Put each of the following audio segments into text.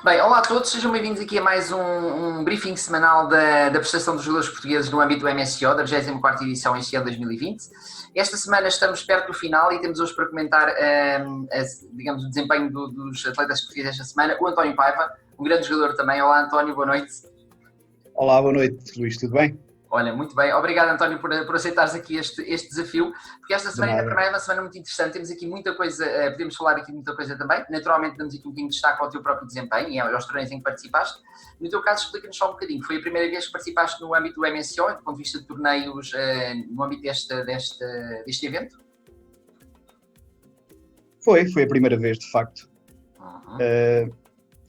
Bem, olá a todos, sejam bem-vindos aqui a mais um briefing semanal da prestação dos jogadores portugueses no âmbito do MSO, da 24ª edição este ano 2020. Esta semana estamos perto do final e temos hoje para comentar, digamos, o desempenho dos atletas portugueses esta semana, o António Paiva, um grande jogador também. Olá António, boa noite. Olá, boa noite Luís, tudo bem? Olha, muito bem. Obrigado, António, por aceitares aqui este desafio, porque esta semana ainda para mim é uma semana muito interessante. Temos aqui muita coisa, podemos falar aqui de muita coisa também. Naturalmente, damos aqui um bocadinho de destaque ao teu próprio desempenho e aos torneios em que participaste. No teu caso, explica-nos só um bocadinho. Foi a primeira vez que participaste no âmbito do MSO, do ponto de vista de torneios, no âmbito deste evento? Foi a primeira vez, de facto.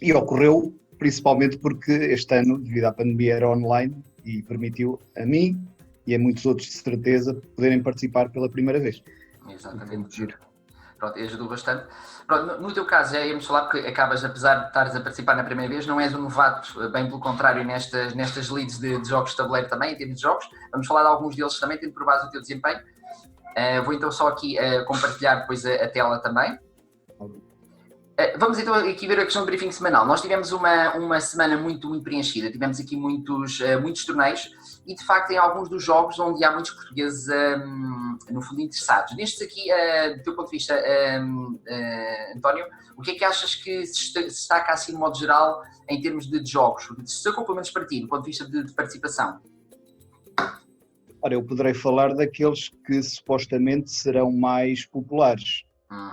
E ocorreu principalmente porque este ano, devido à pandemia, era online e permitiu a mim e a muitos outros, de certeza, poderem participar pela primeira vez. Exatamente. Pronto, ajudou bastante. Pronto, no teu caso, já íamos falar, porque acabas, apesar de estares a participar na primeira vez, não és um novato, bem pelo contrário, nestas leads de jogos de tabuleiro também, em termos de jogos. Vamos falar de alguns deles também, tendo por base o teu desempenho. Vou então só aqui compartilhar depois a tela também. Vamos então aqui ver a questão do briefing semanal. Nós tivemos uma semana muito preenchida, tivemos aqui muitos torneios e de facto em alguns dos jogos onde há muitos portugueses no fundo interessados. Nestes aqui, do teu ponto de vista, António, o que é que achas que se destaca assim de modo geral em termos de jogos? Se destacou pelo menos para ti, do ponto de vista de participação? Ora, eu poderei falar daqueles que supostamente serão mais populares.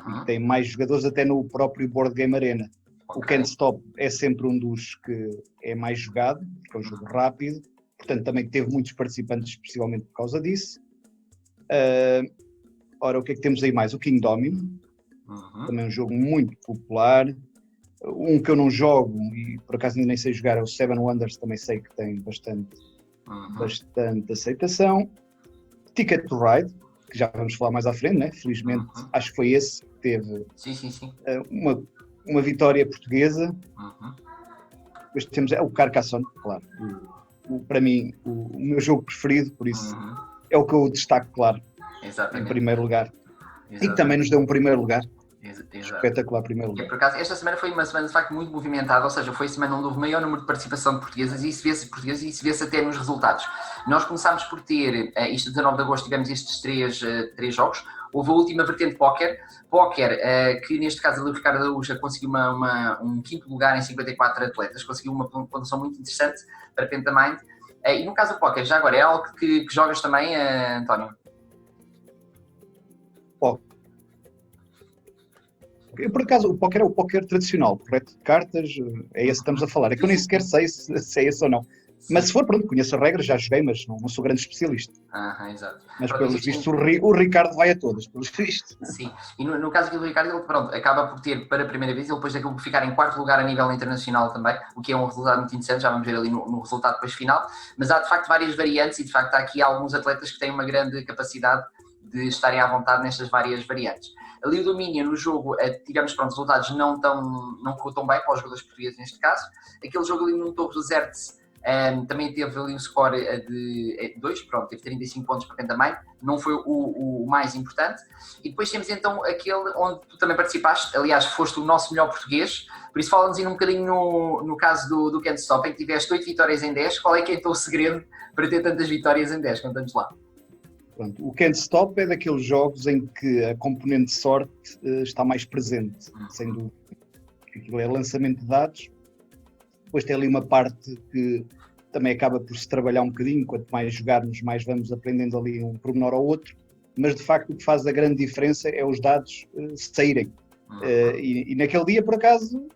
E tem mais jogadores até no próprio Board Game Arena. Okay. O Can't Stop é sempre um dos que é mais jogado, porque é um jogo rápido, portanto também teve muitos participantes especialmente por causa disso. Ora, o que é que temos aí mais? O King Domino, também é um jogo muito popular. Um que eu não jogo e por acaso ainda nem sei jogar é o Seven Wonders, também sei que tem bastante aceitação. Ticket to Ride, que já vamos falar mais à frente, né? Felizmente acho que foi esse que teve uma vitória portuguesa. Depois temos o Carcassonne, claro, para mim o meu jogo preferido, por isso é o que eu destaco, claro. Exatamente. Em primeiro lugar. Exatamente. E que também nos deu um primeiro lugar. Espetacular primeiro lugar. Por acaso, esta semana foi uma semana de facto muito movimentada, ou seja, foi a semana onde houve maior número de participação de portuguesas e isso vê-se até nos resultados. Nós começámos por ter, isto 19 de agosto, tivemos estes três jogos. Houve a última vertente póquer, que neste caso ali o Ricardo Araújo conseguiu um quinto lugar em 54 atletas, conseguiu uma pontuação muito interessante para Pentamind. E no caso do póquer, já agora, é algo que jogas também, António? Por acaso, o póquer é o póquer tradicional, correto? De cartas, é esse que estamos a falar. É que eu nem sequer sei se é esse ou não. Mas se for, pronto, conheço as regras, já joguei, mas não sou grande especialista. Exato. Mas pelos vistos o Ricardo vai a todas, pelos vistos. Sim, e no caso aqui do Ricardo, ele acaba por ter, para a primeira vez, ele depois acabou por ficar em quarto lugar a nível internacional também, o que é um resultado muito interessante, já vamos ver ali no resultado depois final, mas há de facto várias variantes e de facto há aqui alguns atletas que têm uma grande capacidade de estarem à vontade nestas várias variantes. Ali o domínio no jogo, tivemos resultados não correu tão bem para os jogadores portugueses neste caso. Aquele jogo ali no Torres do Zertes também teve ali um score de 2, teve 35 pontos para Pentamind, não foi o mais importante. E depois temos então aquele onde tu também participaste, aliás foste o nosso melhor português, por isso fala-nos ainda um bocadinho no caso do Can't Stop, em que tiveste 8 vitórias em 10, qual é que é então o segredo para ter tantas vitórias em 10? Conta-nos lá. Pronto, o Can't Stop é daqueles jogos em que a componente de sorte está mais presente, sem dúvida. Aquilo é lançamento de dados, depois tem ali uma parte que também acaba por se trabalhar um bocadinho, quanto mais jogarmos, mais vamos aprendendo ali um pormenor ao outro, mas de facto o que faz a grande diferença é os dados saírem. E naquele dia, por acaso,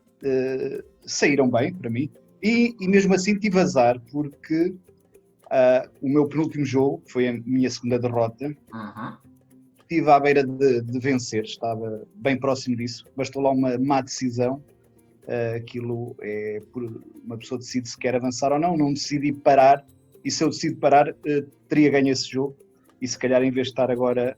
saíram bem para mim, e mesmo assim tive azar, porque o meu penúltimo jogo, que foi a minha segunda derrota, estive à beira de vencer, estava bem próximo disso, bastou lá uma má decisão, aquilo é por uma pessoa decide se quer avançar ou não decidi parar, e se eu decido parar, teria ganho esse jogo, e se calhar em vez de estar agora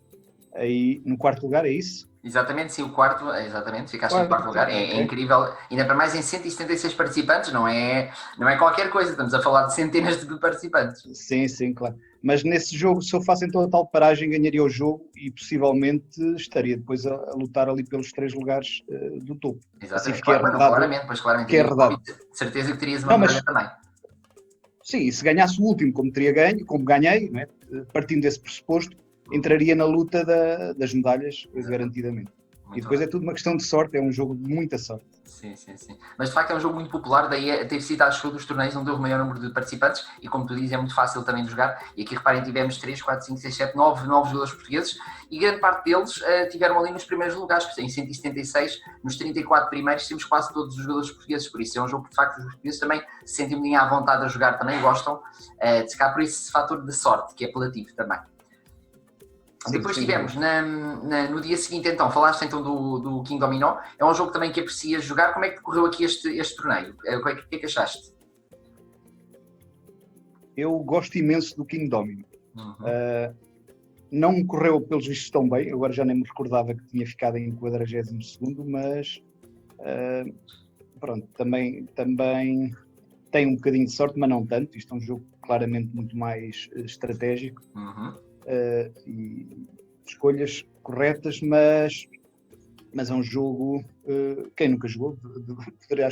aí no quarto lugar, é isso? Exatamente, sim, o quarto, exatamente, ficaste em quarto lugar, é incrível, ainda para mais em 176 participantes, não é qualquer coisa, estamos a falar de centenas de participantes. Sim, claro. Mas nesse jogo, se eu faço então a tal paragem, ganharia o jogo e possivelmente estaria depois a lutar ali pelos 3 lugares do topo. Exatamente, Assim fiquei claro, arredado. claramente, Fiquei arredado. de certeza que terias uma Não, medalha mas, também. sim, e se ganhasse o último, como teria ganho, como ganhei, não é? Partindo desse pressuposto, entraria na luta das medalhas, garantidamente. Muito E depois bem. é tudo uma questão de sorte, é um jogo de muita sorte. Sim. Mas de facto é um jogo muito popular, daí ter sido, acho que, dos torneios onde houve o maior número de participantes e, como tu dizes, é muito fácil também de jogar. E aqui, reparem, tivemos 3, 4, 5, 6, 7, 9 jogadores portugueses e grande parte deles tiveram ali nos primeiros lugares. Em 176, nos 34 primeiros, temos quase todos os jogadores portugueses. Por isso é um jogo que, de facto, os portugueses também se sentem um bocadinho à vontade a jogar, também gostam de ficar por esse fator de sorte, que é apelativo também. Sim, depois tivemos no dia seguinte, então, falaste então do King Domino, é um jogo também que aprecias jogar. Como é que decorreu aqui este torneio? O que é que achaste? Eu gosto imenso do King Domino. Não me correu pelos vistos tão bem, agora já nem me recordava que tinha ficado em 42º, mas pronto, também tem um bocadinho de sorte, mas não tanto. Isto é um jogo claramente muito mais estratégico. E escolhas corretas, mas é um jogo, quem nunca jogou poderia...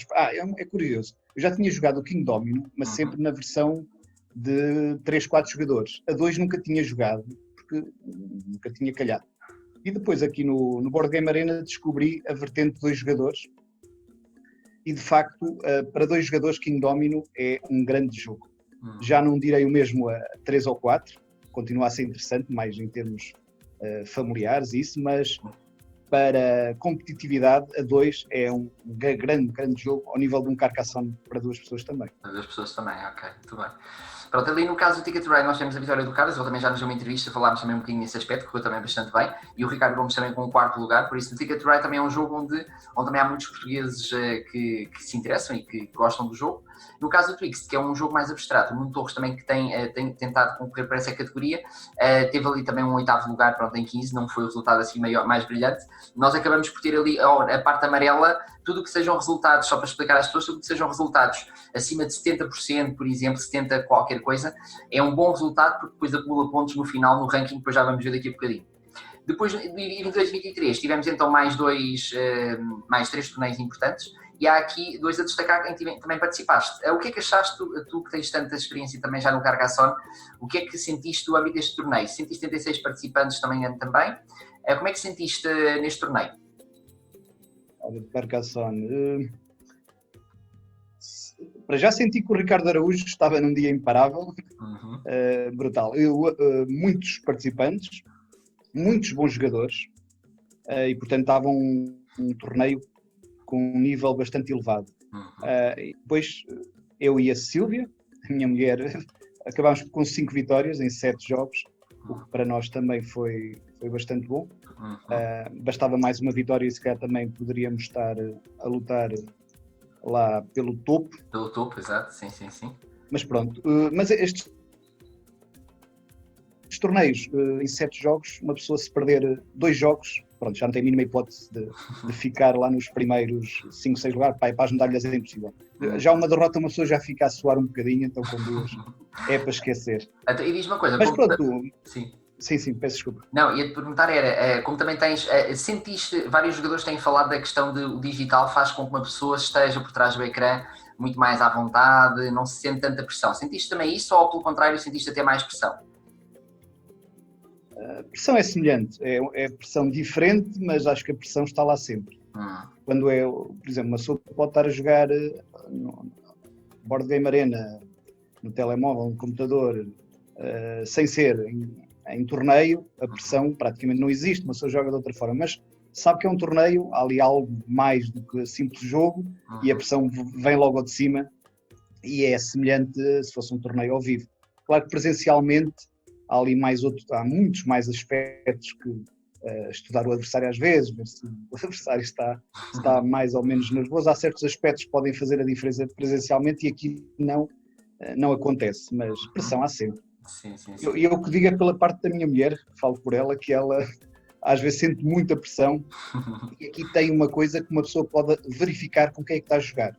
é curioso, eu já tinha jogado o King Domino, mas sempre na versão de 3, 4 jogadores. A 2 nunca tinha jogado, porque nunca tinha calhado. E depois aqui no Board Game Arena descobri a vertente de 2 jogadores e de facto para 2 jogadores King Domino é um grande jogo. Já não direi o mesmo a 3 ou 4, continua a ser interessante, mais em termos familiares isso, mas para competitividade a 2 é um grande jogo ao nível de um Carcassonne para 2 pessoas também. Para 2 pessoas também, ok, muito bem. Pronto, ali no caso do Ticket to Ride nós temos a vitória do Carlos, ele também já nos deu uma entrevista, falámos também um bocadinho nesse aspecto, que correu também bastante bem, e o Ricardo Gomes também com o 4º lugar, por isso o Ticket to Ride também é um jogo onde também há muitos portugueses que se interessam e que gostam do jogo. No caso do Twixt, que é um jogo mais abstrato, o Nuno Torres também que tem tentado concorrer para essa categoria, teve ali também um 8º lugar, pronto, em 15, não foi o resultado assim mais brilhante. Nós acabamos por ter ali a parte amarela, tudo o que sejam resultados, só para explicar às pessoas, tudo o que sejam resultados acima de 70%, por exemplo, 70% qualquer coisa, é um bom resultado porque depois acumula pontos no final, no ranking, depois já vamos ver daqui a bocadinho. Depois, em 2023, tivemos então mais 3 torneios importantes e há aqui 2 a destacar em que também participaste. O que é que achaste, tu que tens tanta experiência também já no Carcassonne, o que é que sentiste do âmbito deste torneio? 176 participantes também. Como é que sentiste neste torneio? Carcassonne... Para já senti que o Ricardo Araújo estava num dia imparável, brutal. Muitos participantes, muitos bons jogadores, e portanto estava um torneio com um nível bastante elevado. E depois eu e a Sílvia, a minha mulher, acabámos com 5 vitórias em 7 jogos, o que para nós também foi bastante bom. Bastava mais uma vitória e se calhar também poderíamos estar a lutar lá pelo topo. Pelo topo, exato, sim. Mas pronto, mas estes torneios, em 7 jogos, uma pessoa se perder 2 jogos, pronto, já não tem a mínima hipótese de ficar lá nos primeiros 5, 6 lugares, para as medalhas é impossível. Já uma derrota uma pessoa já fica a suar um bocadinho, então com 2 é para esquecer. E diz uma coisa... Mas pronto... Sim, peço desculpa. Não, ia-te perguntar como também sentiste, vários jogadores têm falado da questão de o digital faz com que uma pessoa esteja por trás do ecrã muito mais à vontade, não se sente tanta pressão. Sentiste também isso ou, pelo contrário, sentiste até mais pressão? A pressão é semelhante, é pressão diferente, mas acho que a pressão está lá sempre. Quando por exemplo, uma pessoa pode estar a jogar no Board Game Arena, no telemóvel, no computador, sem ser em torneio, a pressão praticamente não existe, uma pessoa joga de outra forma, mas sabe que é um torneio, há ali algo mais do que simples jogo e a pressão vem logo ao de cima e é semelhante se fosse um torneio ao vivo. Claro que presencialmente há ali há muitos mais aspectos que estudar o adversário às vezes, ver se o adversário está mais ou menos nervoso. Há certos aspectos que podem fazer a diferença presencialmente e aqui não acontece, mas pressão há sempre. Sim. Eu que digo é pela parte da minha mulher, falo por ela, que ela às vezes sente muita pressão e aqui tem uma coisa que uma pessoa pode verificar com quem é que está a jogar.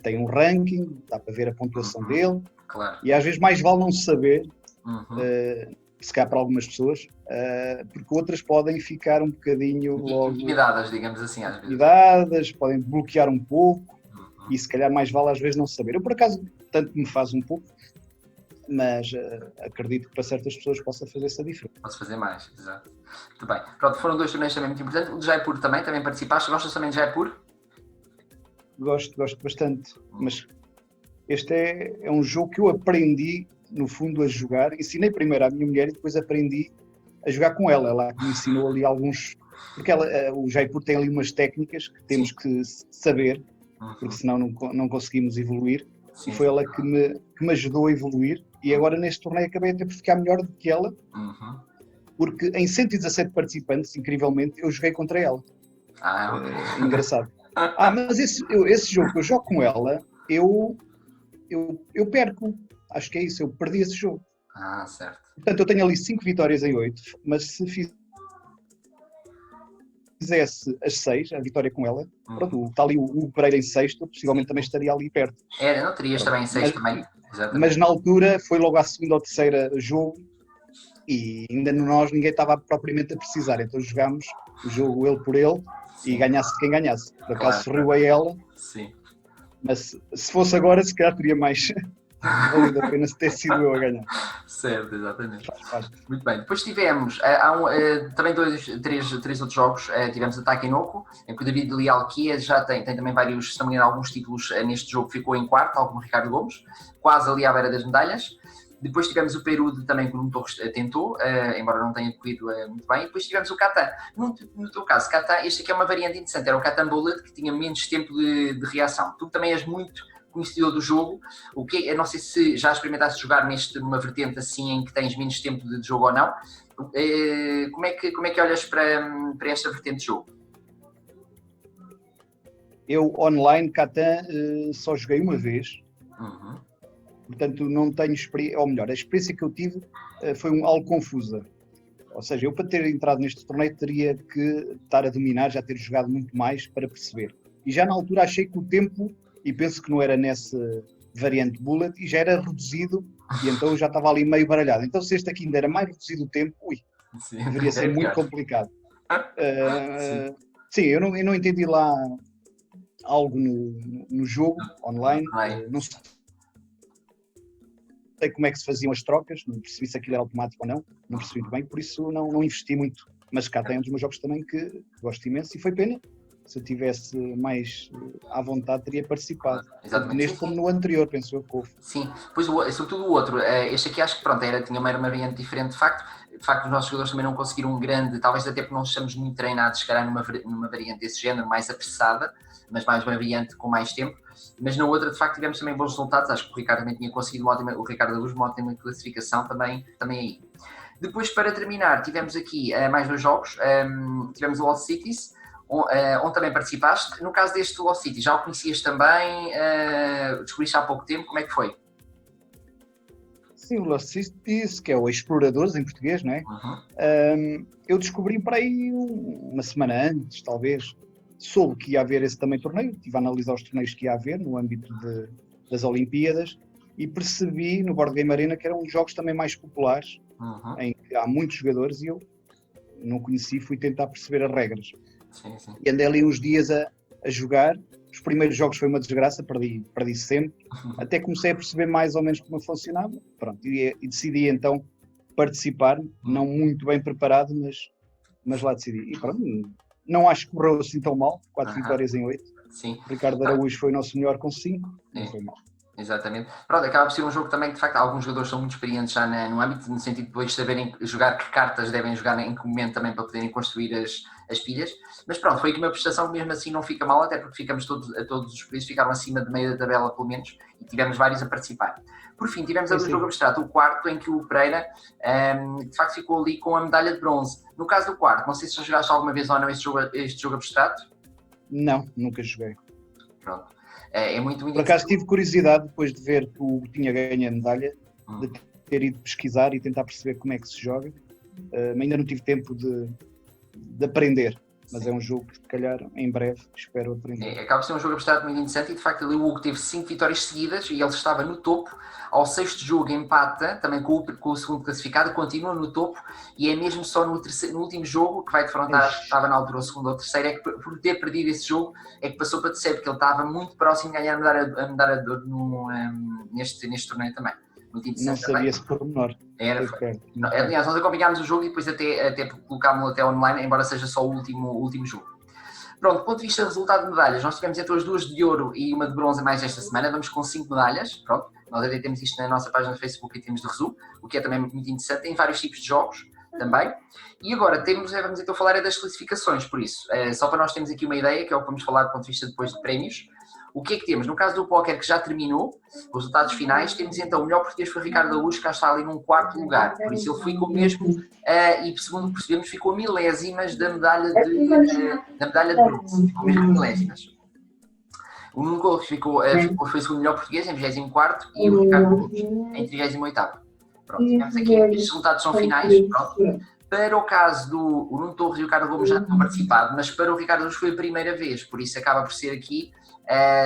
Tem um ranking, dá para ver a pontuação dele, Claro. e às vezes mais vale não saber, Uhum. se calhar para algumas pessoas, porque outras podem ficar um bocadinho logo Intimidadas, digamos assim, às vezes. intimidadas, podem bloquear um pouco, Uhum. e se calhar mais vale às vezes não saber. Eu por acaso tanto me faz um pouco, mas acredito que para certas pessoas possa fazer essa diferença. Pode-se fazer mais, exato. Muito bem. Pronto, foram 2 torneios também muito importantes. O de Jaipur também participaste. Gostas também de Jaipur? Gosto bastante, mas este é um jogo que eu aprendi, no fundo, a jogar. Ensinei primeiro à minha mulher e depois aprendi a jogar com ela. Ela me ensinou ali alguns... Porque o Jaipur tem ali umas técnicas que temos que saber, porque senão não conseguimos evoluir. Sim. E foi ela que me ajudou a evoluir. E agora neste torneio acabei até por ficar melhor do que ela, porque em 117 participantes, incrivelmente, eu joguei contra ela. Engraçado. Mas esse jogo que eu jogo com ela, eu perco. Acho que é isso, eu perdi esse jogo. Certo. Portanto, eu tenho ali 5 vitórias em 8, mas se fizesse as 6, a vitória com ela, pronto, está ali o Pereira em sexto, possivelmente também estaria ali perto. Não terias também em sexto também. Exatamente. Mas na altura foi logo à segunda ou terceira jogo e ainda nós ninguém estava propriamente a precisar, então jogámos o jogo ele por ele. Sim. E ganhasse quem ganhasse. Por acaso sorriu a ela. Sim. Mas se fosse agora, se calhar teria mais valido a pena se ter sido eu a ganhar. Certo, exatamente. Faz. Muito bem. Depois tivemos também três outros jogos. Tivemos a Takenoko, em que o David Leal, que já tem também vários, se não me engano, alguns títulos neste jogo, ficou em quarto, tal como o Ricardo Gomes, quase ali à beira das medalhas. Depois tivemos o Peru também, que o Nuno Torres tentou, embora não tenha corrido muito bem. E depois tivemos o Catan. No teu caso, Catan, este aqui é uma variante interessante. Era o Catan Bullet, que tinha menos tempo de reação. Tu também és muito conhecedor do jogo. Eu não sei se já experimentaste jogar numa vertente assim, em que tens menos tempo de jogo ou não. Como é que olhas para esta vertente de jogo? Eu, online, Catan, só joguei uma vez. Portanto, não tenho experiência, ou melhor, a experiência que eu tive foi algo confusa. Ou seja, eu para ter entrado neste torneio teria que estar a dominar, já ter jogado muito mais para perceber. E já na altura achei que o tempo, e penso que não era nessa variante Bullet, e já era reduzido, e então eu já estava ali meio baralhado. Então se este aqui ainda era mais reduzido o tempo, sim, deveria ser muito complicado. Sim, eu não entendi lá algo no jogo, online, não sei como é que se faziam as trocas, não percebi se aquilo era automático ou não percebi muito bem, por isso não investi muito. Mas cá tem um dos meus jogos também que gosto imenso e foi pena. Se eu tivesse mais à vontade, teria participado. Exatamente. Neste como no anterior, penso eu que houve. Sim, pois sobretudo o outro. Este aqui acho que pronto, tinha uma variante diferente de facto. De facto, os nossos jogadores também não conseguiram um grande, talvez até porque não estamos muito treinados, se calhar numa variante desse género, mais apressada, mas mais uma variante com mais tempo. Mas na outra, de facto, tivemos também bons resultados. Acho que o Ricardo também tinha conseguido o Ricardo Luz, uma ótima classificação também aí. Depois, para terminar, tivemos aqui mais 2 jogos. Tivemos o Lost Cities, onde também participaste. No caso deste Lost Cities, já o conhecias também? Descobriste há pouco tempo? Como é que foi? Sim, o Lost Cities, que é o Exploradores em português, não é? Eu descobri para aí uma semana antes, talvez. Soube que ia haver esse também torneio, estive a analisar os torneios que ia haver no âmbito das Olimpíadas e percebi no Board Game Arena que eram uns jogos também mais populares, em que há muitos jogadores e eu não conheci, fui tentar perceber as regras. Sim. E andei ali uns dias a jogar. Os primeiros jogos foi uma desgraça, perdi sempre, até comecei a perceber mais ou menos como funcionava. Pronto, e decidi então participar, não muito bem preparado, mas lá decidi. E pronto, não acho que correu assim tão mal, 4 vitórias em 8. Sim. O Ricardo Araújo foi o nosso melhor com 5, não foi mal. Exatamente. Pronto, acaba por ser um jogo também que, de facto, alguns jogadores são muito experientes já no âmbito, no sentido de depois saberem jogar que cartas devem jogar em que momento também para poderem construir as pilhas. Mas pronto, foi aqui uma prestação que mesmo assim não fica mal, até porque ficamos todos os países ficaram acima de meio da tabela, pelo menos, e tivemos vários a participar. Por fim, tivemos o jogo abstrato, o quarto, em que o Pereira, de facto, ficou ali com a medalha de bronze. No caso do quarto, não sei se já jogaste alguma vez ou não este jogo abstrato? Não, nunca joguei. Pronto. É muito Por acaso tive curiosidade, depois de ver que o tinha ganho a medalha, de ter ido pesquisar e tentar perceber como é que se joga. Ainda não tive tempo de de aprender. Mas é um jogo que, se calhar, em breve, espero aprender. Acaba de ser um jogo abstrato muito interessante e, de facto, ali o Hugo teve 5 vitórias seguidas e ele estava no topo. Ao 6º jogo empata, também com o segundo classificado, continua no topo e é mesmo só no último jogo que vai defrontar, estava na altura o segundo ou o terceiro, é que por ter perdido esse jogo, é que passou para terceiro, porque ele estava muito próximo de ganhar a medalha de ouro neste torneio também. Muito interessante. Não sabia esse pormenor. Aliás, nós acompanhámos o jogo e depois até colocámos-lo até online, embora seja só o último jogo. Pronto, do ponto de vista do resultado de medalhas, nós tivemos então as 2 de ouro e uma de bronze mais esta semana, vamos com 5 medalhas, pronto, nós até temos isto na nossa página do Facebook e temos de resumo, o que é também muito interessante, tem vários tipos de jogos também, e agora vamos então falar das classificações, por isso, só para nós termos aqui uma ideia, que é o que vamos falar do ponto de vista depois de prémios. O que é que temos? No caso do póquer, que já terminou, os resultados finais, temos então o melhor português foi Ricardo Araújo, que já está ali num 4º lugar. Por isso ele ficou mesmo, e segundo percebemos, ficou a milésimas da medalha de bronze. Ficou mesmo a milésimas. O Nuno Gomes foi o segundo melhor português, em 24º, e o Ricardo Araújo em 38º. Pronto, tivemos aqui, estes resultados são finais, pronto. Para o caso do Nuno Torres e o Ricardo Gomes já tinham participado, mas para o Ricardo Araújo foi a primeira vez, por isso acaba por ser aqui,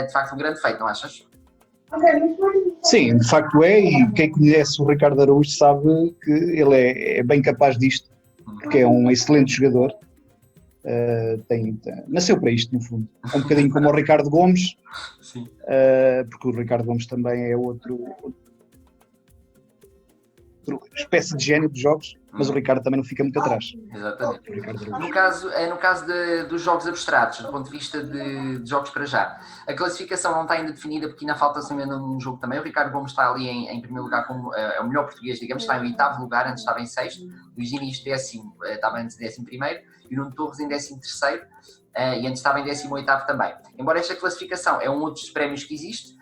de facto, um grande feito, não achas? Sim, de facto é, e quem conhece o Ricardo Araújo sabe que ele é bem capaz disto, porque é um excelente jogador, nasceu para isto, no fundo. É um bocadinho como o Ricardo Gomes, sim. Porque o Ricardo Gomes também é outra espécie de gênio de jogos, mas o Ricardo também não fica muito atrás. Exatamente. No caso dos jogos abstratos, do ponto de vista de jogos para já, a classificação não está ainda definida porque ainda falta-se ainda num jogo também. O Ricardo Gomes está ali em primeiro lugar como o melhor português, digamos, está em 8º lugar, antes estava em 6º, o Eugênio estava antes em 11º e o Nuno Torres em 13º e antes estava em 18º também. Embora esta classificação é um outro dos prémios que existe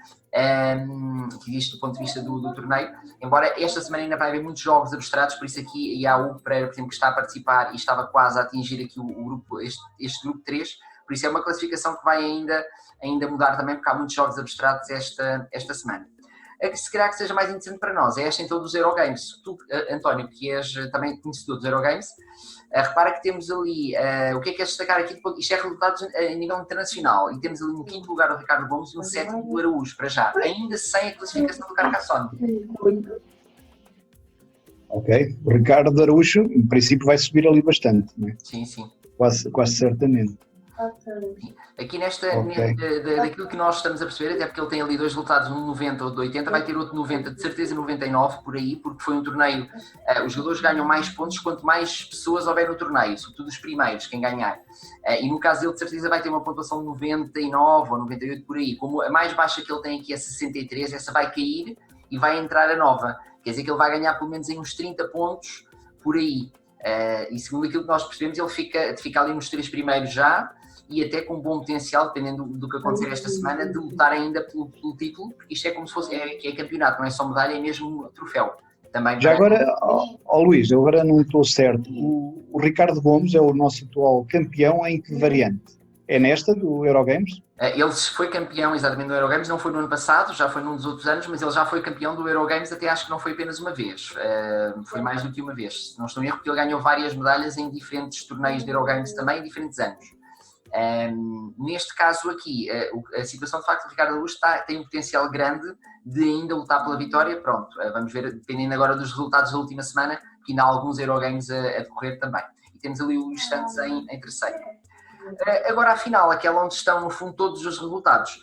do ponto de vista do torneio, embora esta semana ainda vai haver muitos jogos abstratos, por isso aqui há o Pereira, por exemplo, que está a participar e estava quase a atingir aqui o grupo, este grupo 3, por isso é uma classificação que vai ainda mudar também, porque há muitos jogos abstratos esta semana. A que se calhar que seja mais interessante para nós é esta então dos Eurogames. Tu, António, que és também conhecedor dos Eurogames, repara que temos ali, o que é destacar aqui, isto é resultados a nível internacional, e temos ali no 5º lugar o Ricardo Gomes e no 7º do Araújo, para já, ainda sem a classificação do Carcassonne. Ok, o Ricardo Araújo, em princípio, vai subir ali bastante, não é? Sim, sim. Quase certamente. Aqui daquilo que nós estamos a perceber, até porque ele tem ali 2 resultados, um 90 ou de 80, vai ter outro 90, de certeza 99 por aí, porque foi um torneio, os jogadores ganham mais pontos quanto mais pessoas houver no torneio, sobretudo os primeiros, quem ganhar. E no caso dele, de certeza vai ter uma pontuação de 99 ou 98 por aí. Como a mais baixa que ele tem aqui é 63, essa vai cair e vai entrar a nova. Quer dizer que ele vai ganhar pelo menos em uns 30 pontos por aí. E segundo aquilo que nós percebemos, ele fica ali nos 3 primeiros já, e até com bom potencial, dependendo do que acontecer esta semana, de lutar ainda pelo título, porque isto é como se fosse é campeonato, não é só medalha, é mesmo troféu. Também já agora, Luís, eu agora não estou certo, o Ricardo Gomes é o nosso atual campeão em que variante? É nesta do Eurogames? Ele foi campeão exatamente do Eurogames, não foi no ano passado, já foi num dos outros anos, mas ele já foi campeão do Eurogames, até acho que não foi apenas uma vez, foi mais do que uma vez, se não estou em erro, porque ele ganhou várias medalhas em diferentes torneios de Eurogames também, em diferentes anos. Neste caso aqui, a situação de facto do Ricardo Araújo tem um potencial grande de ainda lutar pela vitória. Pronto, vamos ver, dependendo agora dos resultados da última semana, que ainda há alguns Eurogames a decorrer também. E temos ali o Luís Santos em terceiro. Agora a final, aquela onde estão no fundo todos os resultados.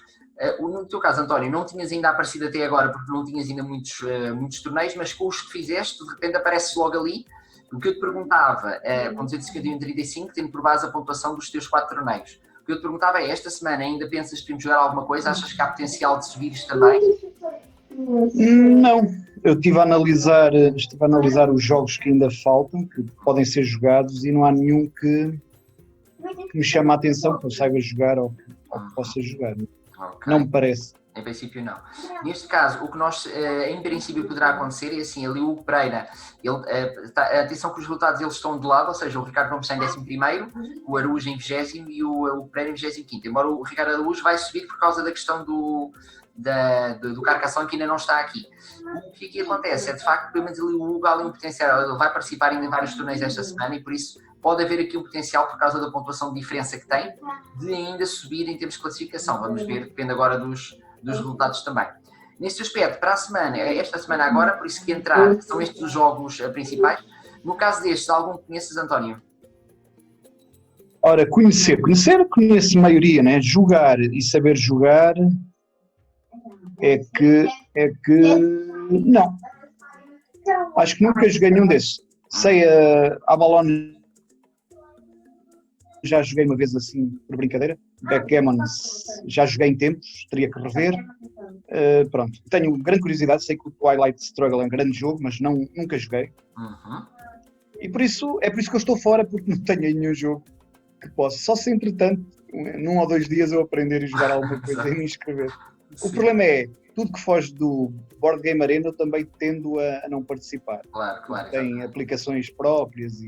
No teu caso, António, não tinhas ainda aparecido até agora porque não tinhas ainda muitos torneios, mas com os que fizeste, de repente apareces logo ali. O que eu te perguntava, com 251,35, tendo por base a pontuação dos teus 4 torneios. O que eu te perguntava é, esta semana ainda pensas que podemos jogar alguma coisa? Achas que há potencial de subires também? Não, eu estive a analisar os jogos que ainda faltam, que podem ser jogados, e não há nenhum que me chame a atenção, que eu saiba jogar ou que possa jogar. Okay. Não me parece. Em princípio não. Neste caso, o que nós em princípio poderá acontecer é assim, ali o Pereira, atenção que os resultados eles estão de lado, ou seja, o Ricardo Gomes está em 11º, o Araújo em 20º e o Pereira em 25º, embora o Ricardo Araújo vai subir por causa da questão do Carcassonne que ainda não está aqui. O que aqui acontece é de facto, pelo menos ali o Hugo há ali um potencial, ele vai participar ainda em vários torneios esta semana e por isso pode haver aqui um potencial por causa da pontuação de diferença que tem de ainda subir em termos de classificação. Vamos ver, depende agora dos resultados também. Neste aspecto, para a semana, esta semana agora, por isso que entrar, são estes os jogos principais. No caso destes, algum conheces, António? Ora, conheço a maioria, né? Jogar e saber jogar é que não. Acho que nunca joguei nenhum desses. Sei a Avalon já joguei uma vez assim por brincadeira. Backgammon já joguei em tempos, teria que rever. Pronto, tenho grande curiosidade, sei que o Twilight Struggle é um grande jogo, mas nunca joguei. E por isso que eu estou fora, porque não tenho nenhum jogo que possa. Só se entretanto, num ou 2 dias eu aprender a jogar alguma coisa e me inscrever. Sim. O problema é, tudo que foge do Board Game Arena eu também tendo a não participar. Claro. Tem aplicações próprias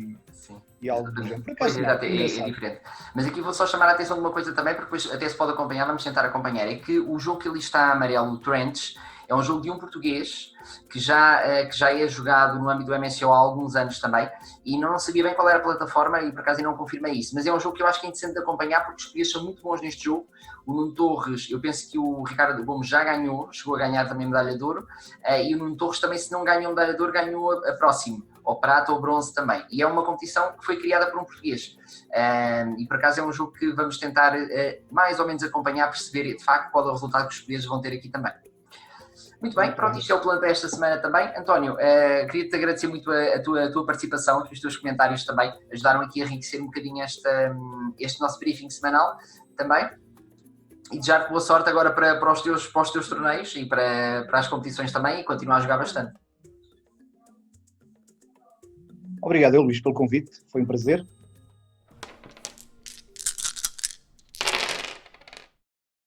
e algo do género. Por acaso, é diferente. Mas aqui vou só chamar a atenção de uma coisa também, porque depois até se pode acompanhar, vamos tentar acompanhar. É que o jogo que ali está amarelo, o Trench, é um jogo de um português que já é jogado no âmbito do MSO há alguns anos também, e não sabia bem qual era a plataforma e por acaso ainda não confirmei isso, mas é um jogo que eu acho que é interessante de acompanhar porque os portugueses são muito bons neste jogo. O Nuno Torres, eu penso que o Ricardo Gomes já ganhou, chegou a ganhar também medalha de ouro, e o Nuno Torres também, se não ganhou medalha de ouro, ganhou a próxima, ou prata ou bronze também, e é uma competição que foi criada por um português, e por acaso é um jogo que vamos tentar mais ou menos acompanhar, perceber de facto qual é o resultado que os portugueses vão ter aqui também. Muito bem, pronto, isto é o plano para esta semana também. António, queria-te agradecer muito a tua participação, os teus comentários também ajudaram aqui a enriquecer um bocadinho este nosso briefing semanal também. E desejar-te boa sorte agora para os teus torneios e para as competições também e continuar a jogar bastante. Obrigado, Luís, pelo convite, foi um prazer.